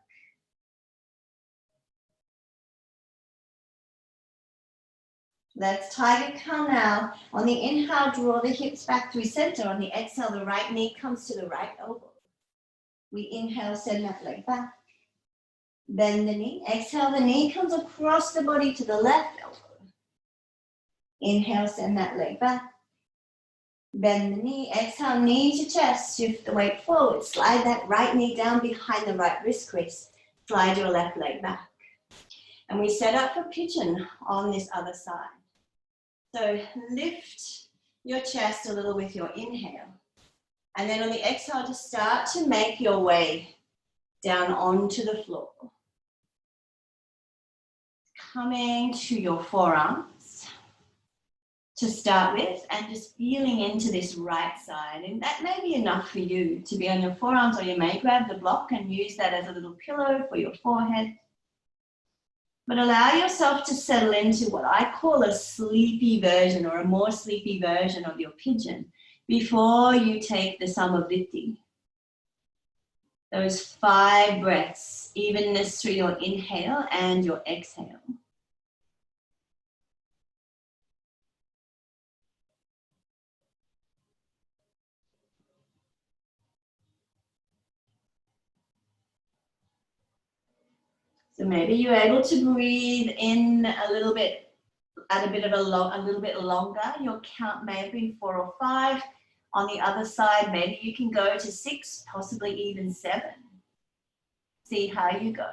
Let's tiger cow now. On the inhale, draw the hips back through center. On the exhale, the right knee comes to the right elbow. We inhale, send that leg back. Bend the knee. Exhale, the knee comes across the body to the left elbow. Inhale, send that leg back. Bend the knee. Exhale, knee to chest. Shift the weight forward. Slide that right knee down behind the right wrist crease. Slide your left leg back. And we set up for pigeon on this other side. So lift your chest a little with your inhale. And then on the exhale, just start to make your way down onto the floor. Coming to your forearms to start with and just feeling into this right side. And that may be enough for you to be on your forearms, or you may grab the block and use that as a little pillow for your forehead. But allow yourself to settle into what I call a sleepy version or a more sleepy version of your pigeon before you take the samavritti. Those 5 breaths, evenness through your inhale and your exhale. So maybe you're able to breathe in a little bit, at a little bit longer. Your count may have been 4 or 5. On the other side, maybe you can go to 6, possibly even 7. See how you go.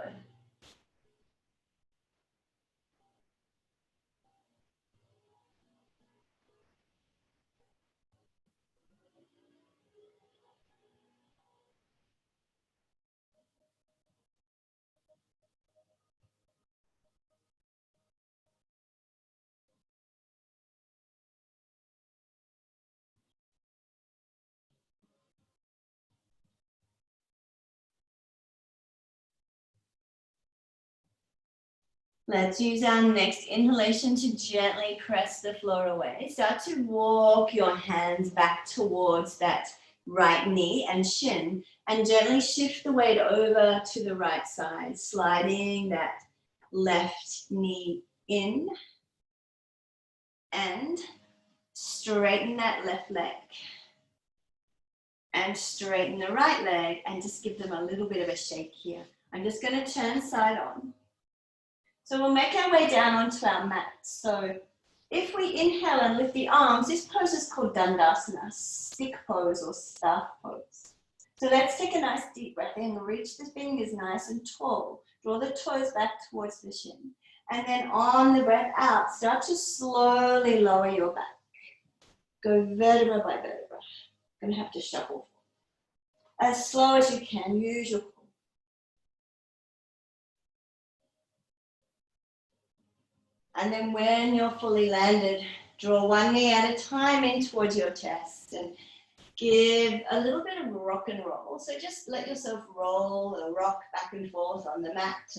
Let's use our next inhalation to gently press the floor away. Start to walk your hands back towards that right knee and shin, and gently shift the weight over to the right side, sliding that left knee in, and straighten that left leg. And straighten the right leg, and just give them a little bit of a shake here. I'm just going to turn side on. So we'll make our way down onto our mat. So if we inhale and lift the arms, this pose is called Dandasana, stick pose or staff pose. So let's take a nice deep breath in, reach the fingers nice and tall. Draw the toes back towards the shin. And then on the breath out, start to slowly lower your back. Go vertebra by vertebra. Going to have to shuffle. As slow as you can, use your core. And then when you're fully landed, draw one knee at a time in towards your chest and give a little bit of rock and roll. So just let yourself roll or rock back and forth on the mat,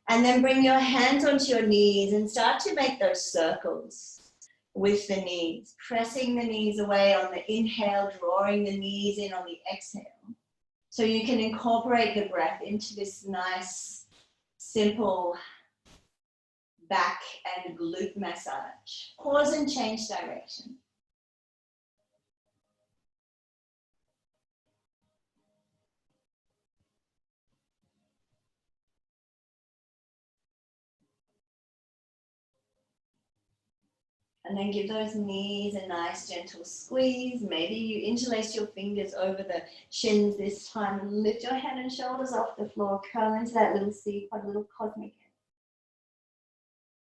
and then bring your hands onto your knees and start to make those circles with the knees, pressing the knees away on the inhale, drawing the knees in on the exhale. So you can incorporate the breath into this nice, simple back and glute massage. Pause and change direction. And then give those knees a nice gentle squeeze. Maybe you interlace your fingers over the shins this time and lift your head and shoulders off the floor. Curl into that little seed pod, little cosmic.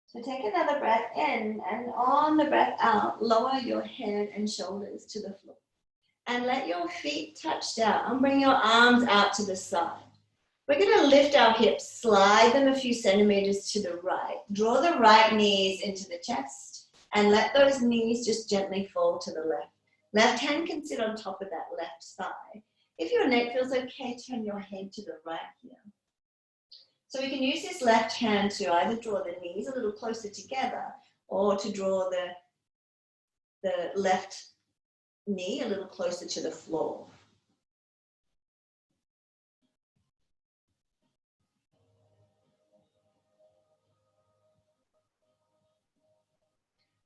So take another breath in, and on the breath out, lower your head and shoulders to the floor. And let your feet touch down and bring your arms out to the side. We're going to lift our hips, slide them a few centimeters to the right. Draw the right knees into the chest and let those knees just gently fall to the left. Left hand can sit on top of that left thigh. If your neck feels okay, turn your head to the right here. So we can use this left hand to either draw the knees a little closer together or to draw the left knee a little closer to the floor.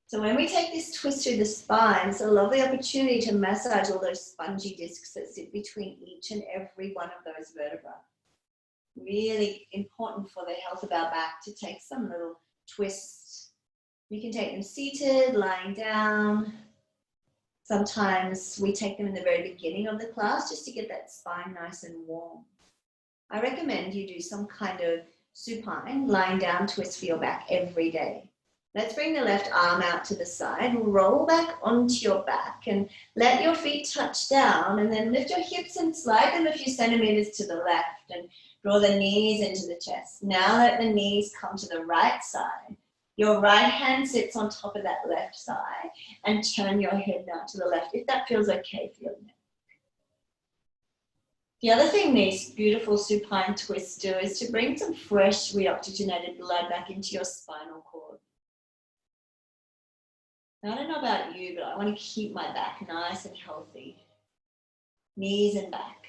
So when we take this twist through the spine, it's a lovely opportunity to massage all those spongy discs that sit between each and every one of those vertebrae. Really important for the health of our back to take some little twists. You can take them seated, lying down. Sometimes we take them in the very beginning of the class just to get that spine nice and warm. I recommend you do some kind of supine, lying down twist for your back every day. Let's bring the left arm out to the side, roll back onto your back and let your feet touch down, and then lift your hips and slide them a few centimeters to the left and draw the knees into the chest. Now let the knees come to the right side. Your right hand sits on top of that left thigh and turn your head now to the left if that feels okay for your neck. The other thing these beautiful supine twists do is to bring some fresh reoxygenated blood back into your spinal cord. Now, I don't know about you, but I want to keep my back nice and healthy. Knees and back.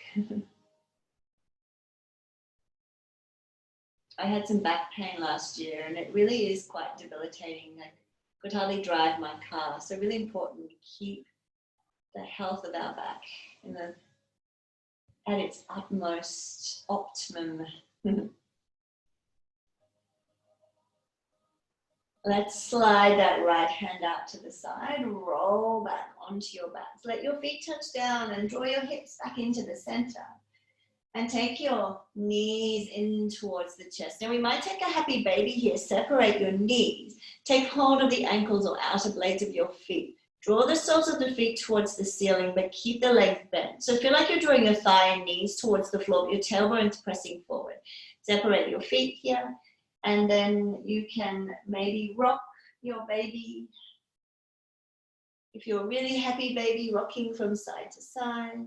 I had some back pain last year and it really is quite debilitating. I could hardly drive my car. So really important to keep the health of our back at its utmost optimum. Let's slide that right hand out to the side, roll back onto your back. Let your feet touch down and draw your hips back into the center. And take your knees in towards the chest. Now we might take a happy baby here. Separate your knees. Take hold of the ankles or outer blades of your feet. Draw the soles of the feet towards the ceiling, but keep the legs bent. So feel like you're drawing your thigh and knees towards the floor, but your tailbone's pressing forward. Separate your feet here. And then you can maybe rock your baby. If you're a really happy baby, rocking from side to side.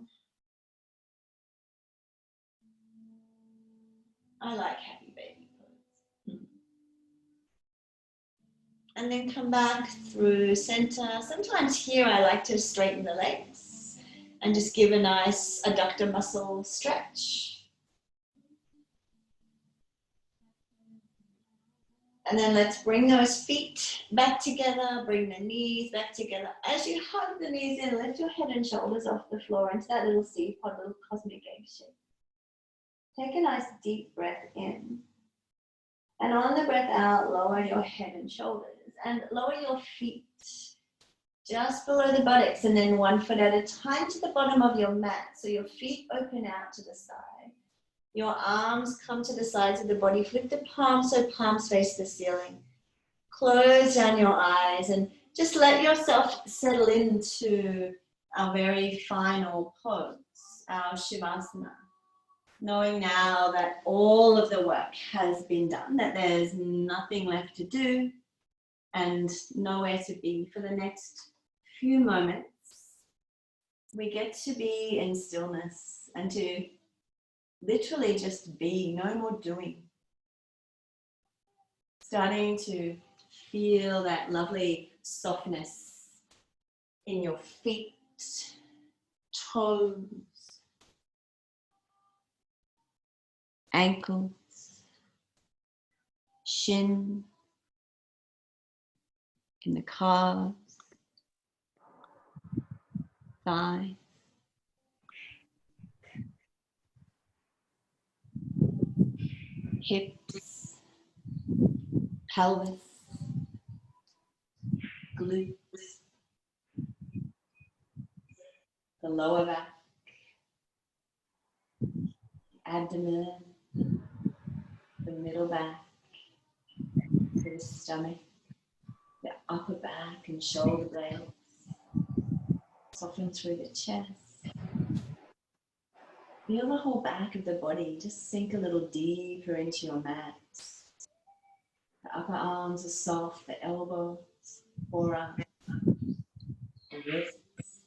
I like happy baby pose. And then come back through center. Sometimes here I like to straighten the legs and just give a nice adductor muscle stretch. And then let's bring those feet back together, bring the knees back together. As you hug the knees in, lift your head and shoulders off the floor into that little seed pod, little cosmic egg shape. Take a nice deep breath in. And on the breath out, lower your head and shoulders and lower your feet just below the buttocks, and then 1 foot at a time to the bottom of your mat. So your feet open out to the side. Your arms come to the sides of the body. Flip the palms so palms face the ceiling. Close down your eyes and just let yourself settle into our very final pose, our Shavasana. Knowing now that all of the work has been done, that there's nothing left to do and nowhere to be for the next few moments, we get to be in stillness and to literally just be, no more doing. Starting to feel that lovely softness in your feet, toes, ankles, shin, in the calves, thighs, hips, pelvis, glutes, the lower back, abdomen, the middle back, to the stomach, the upper back and shoulder blades. Soften through the chest. Feel the whole back of the body just sink a little deeper into your mat. The upper arms are soft, the elbows, forearms, the wrists,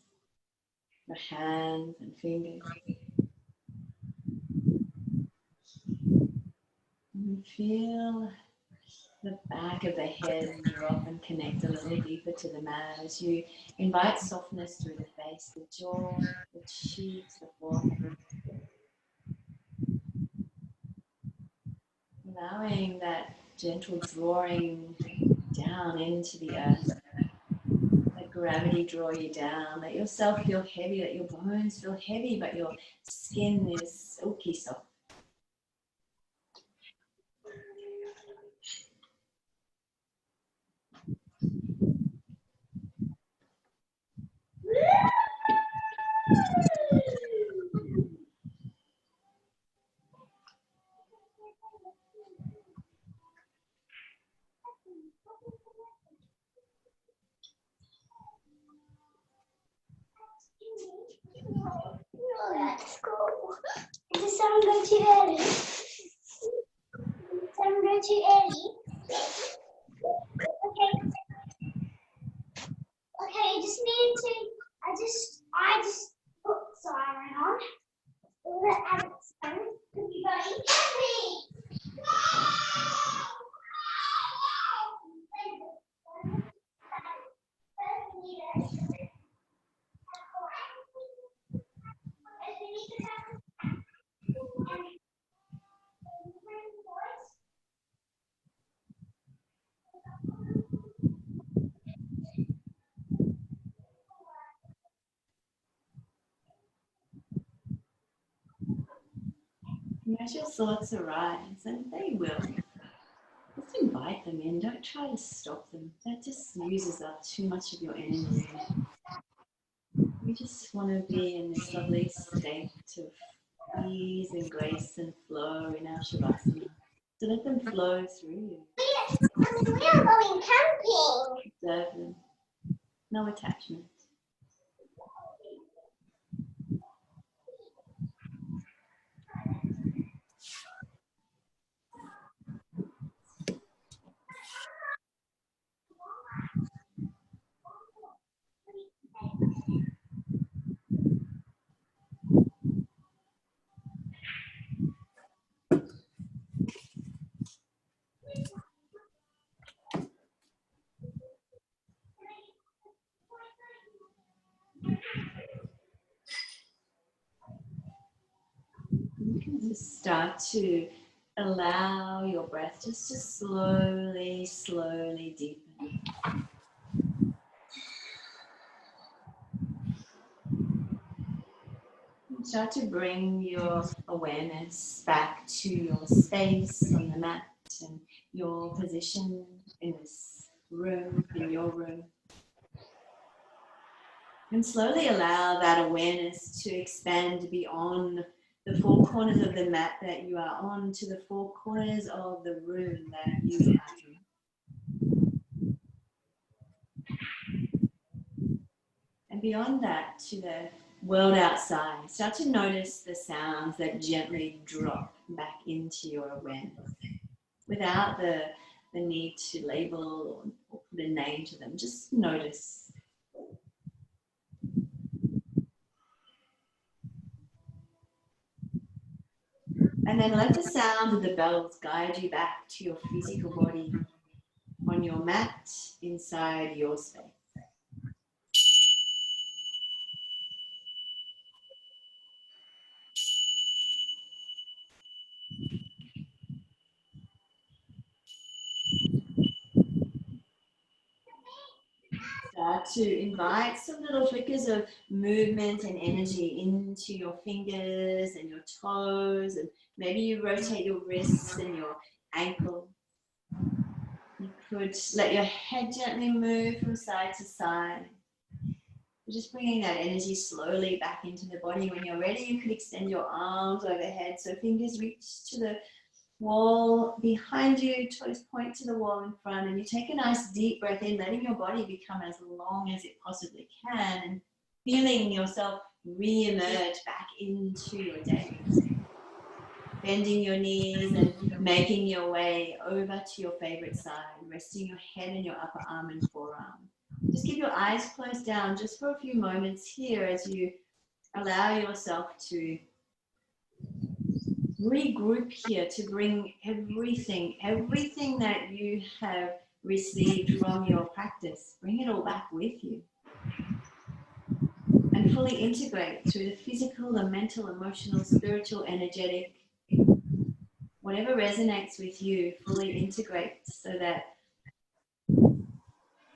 the hands and fingers. And feel the back of the head drop and connect a little deeper to the mat as you invite softness through the face, the jaw, the cheeks, the forehead. Allowing that gentle drawing down into the earth. Let gravity draw you down. Let yourself feel heavy, let your bones feel heavy, but your skin is silky soft. Let's go. Does it sound good too early? Sound good too early? Okay. Okay, you just need to. I just put siren on. Let Alex know. You got it. And as your thoughts arise, and they will, just invite invite them in. Don't try to stop them. That just uses up too much of your energy. We just want to be in this lovely state of ease and grace and flow in our Shavasana. So let them flow through you. We are going camping. Observe them. No attachment. You can just start to allow your breath just to slowly, slowly deepen. And start to bring your awareness back to your space on the mat and your position in this room, in your room. And slowly allow that awareness to expand beyond the four corners of the mat that you are on to the four corners of the room that you are in. And beyond that, to the world outside. Start to notice the sounds that gently drop back into your awareness without the need to label or put a name to them. Just notice. And then let the sound of the bells guide you back to your physical body on your mat inside your space. Start to invite some little flickers of movement and energy into your fingers and your toes, and maybe you rotate your wrists and your ankle. You could let your head gently move from side to side. Just bringing that energy slowly back into the body. When you're ready, you could extend your arms overhead so fingers reach to the wall behind you, toes point to the wall in front, and you take a nice deep breath in, letting your body become as long as it possibly can, and feeling yourself re-emerge back into your day. Bending your knees and making your way over to your favorite side, resting your head in your upper arm and forearm. Just keep your eyes closed down just for a few moments here as you allow yourself to regroup here, to bring everything that you have received from your practice, bring it all back with you and fully integrate through the physical, the mental, emotional, spiritual, energetic, whatever resonates with you, fully integrate so that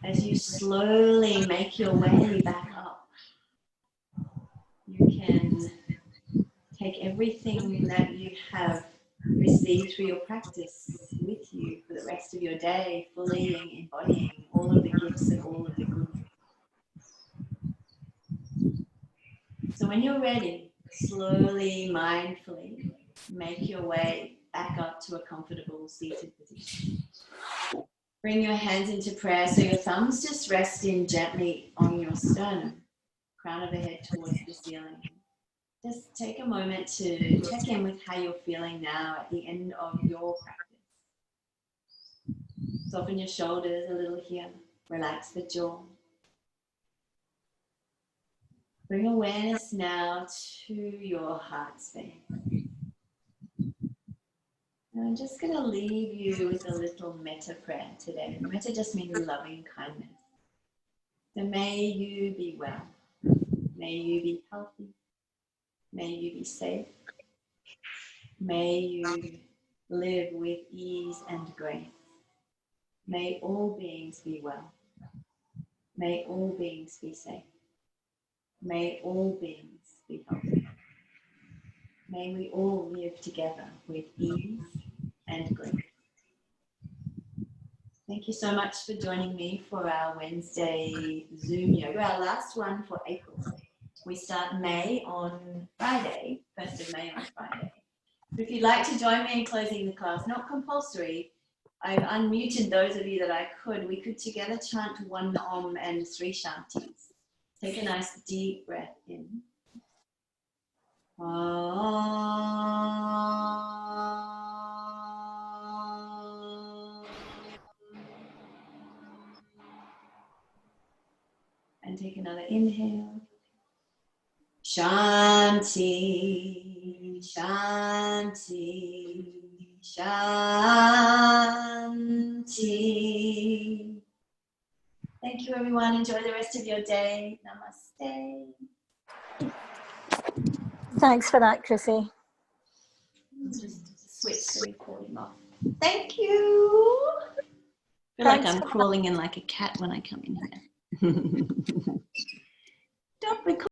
as you slowly make your way back up, you can take everything that you have received through your practice with you for the rest of your day, fully embodying all of the gifts and all of the good. So when you're ready, slowly, mindfully, make your way back up to a comfortable seated position. Bring your hands into prayer so your thumbs just rest in gently on your sternum, crown of the head towards the ceiling. Just take a moment to check in with how you're feeling now at the end of your practice. Soften your shoulders a little here, relax the jaw. Bring awareness now to your heart space. And I'm just going to leave you with a little metta prayer today. Metta just means loving kindness. So may you be well. May you be healthy. May you be safe. May you live with ease and grace. May all beings be well. May all beings be safe. May all beings be healthy. May we all live together with ease and grace. Thank you so much for joining me for our Wednesday Zoom yoga, our last one for April. We start May on Friday, 1st of May on Friday. If you'd like to join me in closing the class, not compulsory, I've unmuted those of you that I could. We could together chant 1 Om and 3 Shantis. Take a nice deep breath in. And take another inhale. Shanti, Shanti, Shanti. Thank you, everyone. Enjoy the rest of your day. Namaste. Thanks for that, Chrissy. I'll just switch the recording off. Thank you. I feel like I'm crawling in like a cat when I come in here. Stop recording.